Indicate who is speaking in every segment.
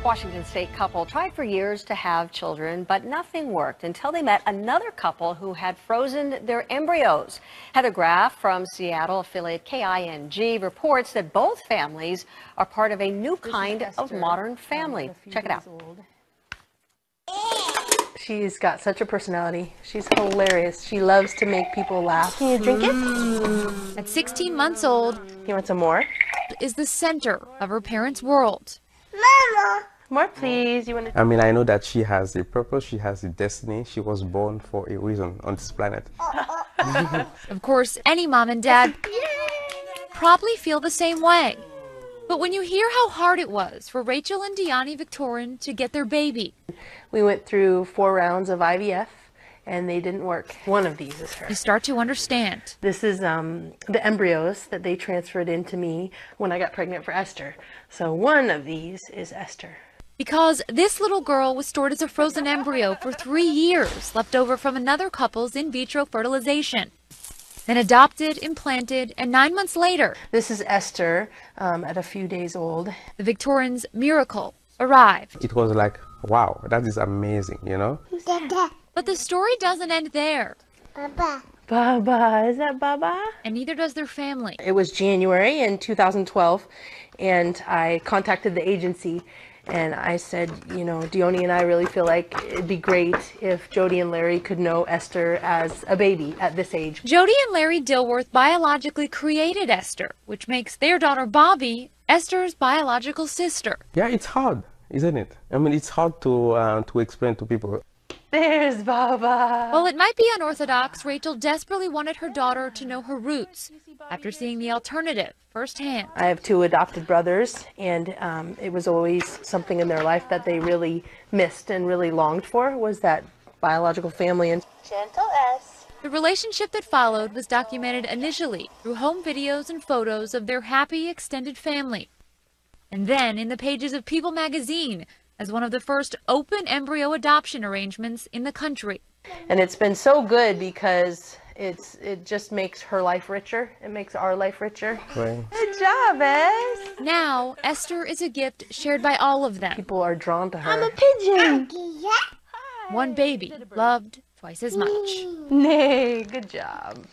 Speaker 1: Washington State couple tried for years to have children, but nothing worked until they met another couple who had frozen their embryos. Heather Graff from Seattle affiliate KING reports that both families are part of a new kind of modern family. Check it out.
Speaker 2: She's got such a personality. She's hilarious. She loves to make people laugh. Can you drink it?
Speaker 3: At 16 months old,
Speaker 2: You want some more?
Speaker 3: is the center of her parents' world.
Speaker 2: Mama! More, please. You want to?
Speaker 4: I mean, I know that she has a purpose, she has a destiny. She was born for a reason on this planet.
Speaker 3: Of course, any mom and dad probably feel the same way. But when you hear how hard it was for Rachel and Deani Victorin to get their baby,
Speaker 2: We went through 4 rounds of IVF, and they didn't work. One of these is her.
Speaker 3: you start to understand.
Speaker 2: This is the embryos that they transferred into me when I got pregnant for Esther. So one of these is Esther.
Speaker 3: Because this little girl was stored as a frozen embryo for 3 years, left over from another couple's in vitro fertilization. Then adopted, implanted, and 9 months later,
Speaker 2: This is Esther at a few days old.
Speaker 3: the Victorins' miracle arrived.
Speaker 4: It was like, wow, that is amazing, you know?
Speaker 3: But the story doesn't end there,
Speaker 2: Baba, is that Baba?
Speaker 3: and neither does their family.
Speaker 2: It was January in 2012, and I contacted the agency, and I said, you know, Deani and I really feel like it'd be great if Jody and Larry could know Esther as a baby at this age.
Speaker 3: Jody and Larry Dilworth biologically created Esther, which makes their daughter Bobby Esther's biological sister.
Speaker 4: Yeah, it's hard, isn't it? I mean, it's hard to explain to people.
Speaker 2: There's Baba.
Speaker 3: While it might be unorthodox, Rachel desperately wanted her daughter to know her roots after seeing the alternative firsthand.
Speaker 2: I have 2 adopted brothers, and it was always something in their life that they really missed and really longed for, was that biological family. And gentle S.
Speaker 3: The relationship that followed was documented initially through home videos and photos of their happy extended family, and then in the pages of People magazine as one of the first open embryo adoption arrangements in the country.
Speaker 2: And it's been so good because it just makes her life richer. It makes our life richer.
Speaker 4: Right.
Speaker 2: Good job, Es.
Speaker 3: Now, Esther is a gift shared by all of them.
Speaker 2: People are drawn to her. I'm a
Speaker 5: Pigeon.
Speaker 3: One baby, loved twice as much.
Speaker 2: Nay, good job.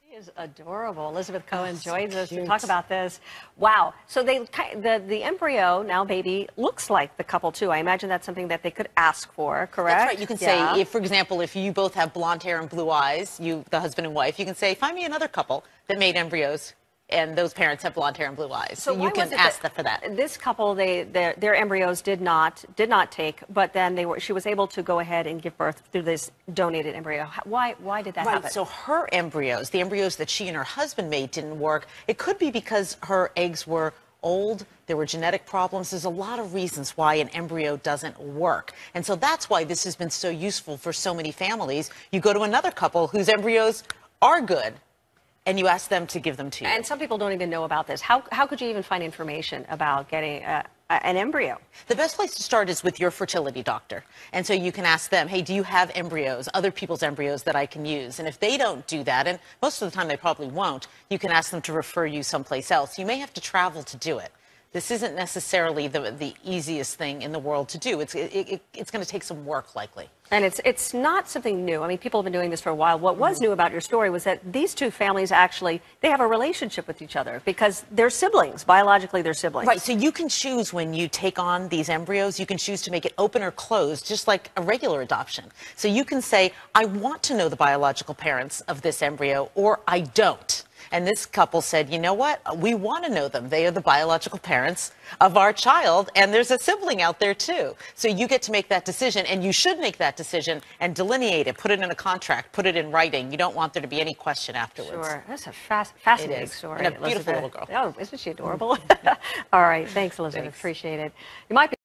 Speaker 1: She is adorable. Elizabeth Cohen joins us to talk about this. Wow. So the embryo, now baby, looks like the couple too. I imagine that's something that they could ask for, correct?
Speaker 6: That's right. You can say, if, for example, if you both have blonde hair and blue eyes, the husband and wife, you can say, find me another couple that made embryos, and those parents have blonde hair and blue eyes.
Speaker 1: So
Speaker 6: you can ask them for that.
Speaker 1: This couple, their embryos did not take, but then she was able to go ahead and give birth through this donated embryo. Why did that happen?
Speaker 6: Right, so her embryos, the embryos that she and her husband made, didn't work. It could be because her eggs were old, there were genetic problems. There's a lot of reasons why an embryo doesn't work. And so that's why this has been so useful for so many families. You go to another couple whose embryos are good, and you ask them to give them to you.
Speaker 1: And some people don't even know about this. How could you even find information about getting an embryo?
Speaker 6: The best place to start is with your fertility doctor. And so you can ask them, hey, do you have embryos, other people's embryos that I can use? And if they don't do that, and most of the time they probably won't, you can ask them to refer you someplace else. You may have to travel to do it. This isn't necessarily the easiest thing in the world to do. It's going to take some work, likely.
Speaker 1: And it's not something new. I mean, people have been doing this for a while. What was new about your story was that these 2 families actually, they have a relationship with each other because they're siblings. Biologically, they're siblings.
Speaker 6: Right, so you can choose when you take on these embryos, you can choose to make it open or closed, just like a regular adoption. So you can say, I want to know the biological parents of this embryo, or I don't. And this couple said, you know what? We want to know them. They are the biological parents of our child, and there's a sibling out there too. So you get to make that decision, and you should make that decision and delineate it, put it in a contract, put it in writing. You don't want there to be any question afterwards.
Speaker 1: Sure. That's a fascinating story.
Speaker 6: And a beautiful little girl.
Speaker 1: Oh, isn't she adorable? All right. Thanks, Elizabeth.
Speaker 6: Thanks.
Speaker 1: Appreciate it. You might be